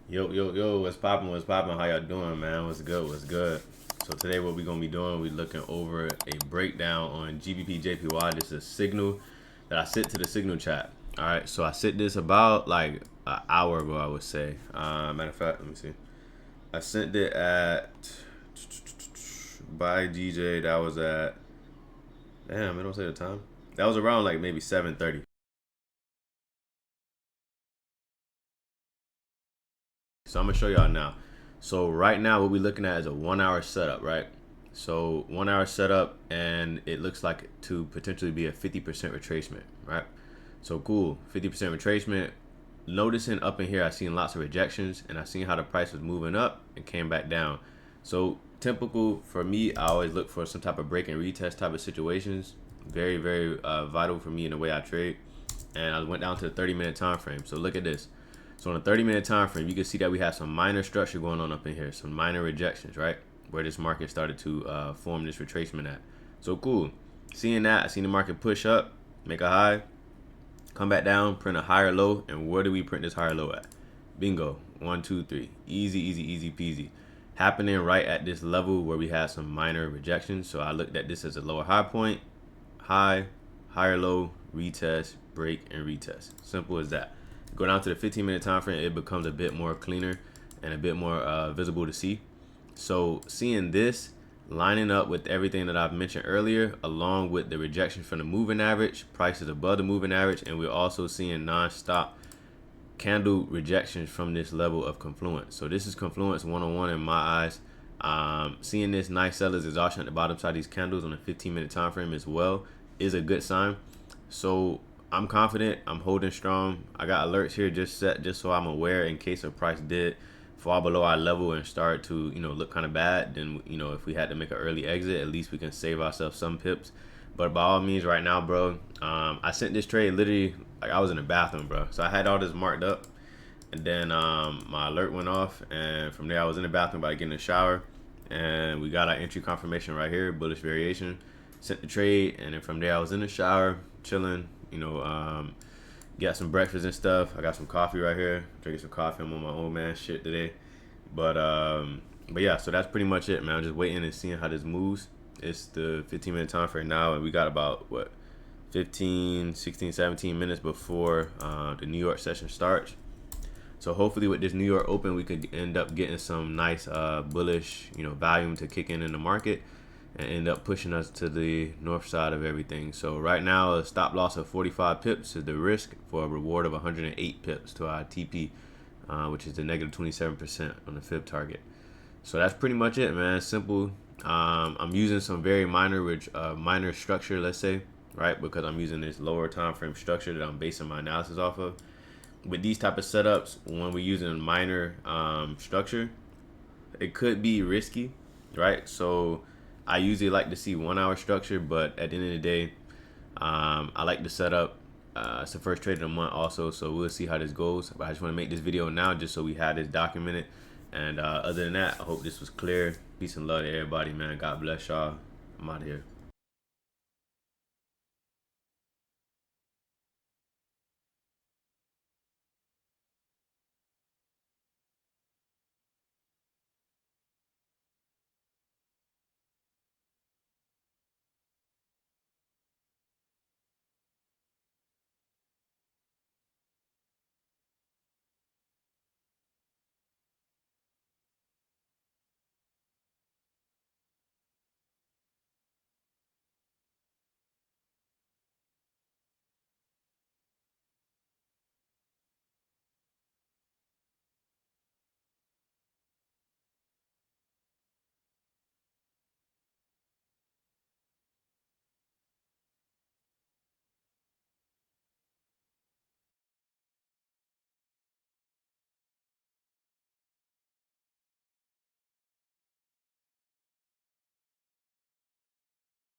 Yo, what's poppin', what's poppin'? How y'all doing, man? What's good, what's good? So today what we gonna be doing, we looking over a breakdown on GBP JPY. This is a signal that I sent to the signal chat. All right, so I sent this about like an hour ago, I would say. Matter of fact, let me see. I sent it at by DJ. That was at, damn, I don't say the time. That was around like maybe 7:30. So I'm gonna show y'all now. So right now what we're looking at is a 1 hour setup, right? So 1 hour setup, and it looks like to potentially be a 50% retracement, right? So cool, 50% retracement. Noticing up in here, I seen lots of rejections, and I seen how the price was moving up and came back down. So typical for me, I always look for some type of break and retest type of situations. Very vital for me in the way I trade. And I went down to the 30-minute time frame. So look at this. So on a 30-minute time frame, you can see that we have some minor structure going on up in here, some minor rejections, right? Where this market started to form this retracement at. So cool. Seeing that, I seen the market push up, make a high, come back down, print a higher low, and where do we print this higher low at? Bingo. 1, 2, 3. Easy peasy. Happening right at this level where we had some minor rejections. So I looked at this as a lower high point, high, higher low, retest, break, and retest. Simple as that. Go down to the 15-minute time frame, it becomes a bit more cleaner and a bit more visible to see. So seeing this lining up with everything that I've mentioned earlier, along with the rejection from the moving average, prices above the moving average, and we're also seeing non-stop candle rejections from this level of Confluence. So this is Confluence 101 in my eyes. Seeing this nice sellers exhaustion at the bottom side of these candles on a 15-minute time frame as well is a good sign. So I'm confident, I'm holding strong. I got alerts here just set just so I'm aware in case a price did fall below our level and start to, look kind of bad. Then, if we had to make an early exit, at least we can save ourselves some pips. But by all means right now, bro, I sent this trade literally like I was in the bathroom, bro. So I had all this marked up, and then my alert went off, and from there I was in the bathroom about to get in the shower, and we got our entry confirmation right here, bullish variation. Sent the trade, and then from there I was in the shower chilling, got some breakfast and stuff. I got some coffee right here, drinking some coffee. I'm on my old man shit today, but yeah, so that's pretty much it, man. I'm just waiting and seeing how this moves. It's the 15-minute time frame now, and we got about what 15, 16, 17 minutes before the New York session starts. So hopefully with this New York open, we could end up getting some nice bullish, volume to kick in the market and end up pushing us to the north side of everything. So right now, a stop loss of 45 pips is the risk for a reward of 108 pips to our TP, which is the negative 27% on the fib target. So that's pretty much it, man. Simple. I'm using some very minor structure, let's say, right? Because I'm using this lower time frame structure that I'm basing my analysis off of. With these type of setups, when we're using minor structure, it could be risky, right? So I usually like to see 1 hour structure, but at the end of the day, I like to set up. It's the first trade of the month also, so we'll see how this goes. But I just want to make this video now just so we have this documented. And other than that, I hope this was clear. Peace and love to everybody, man. God bless y'all. I'm out of here.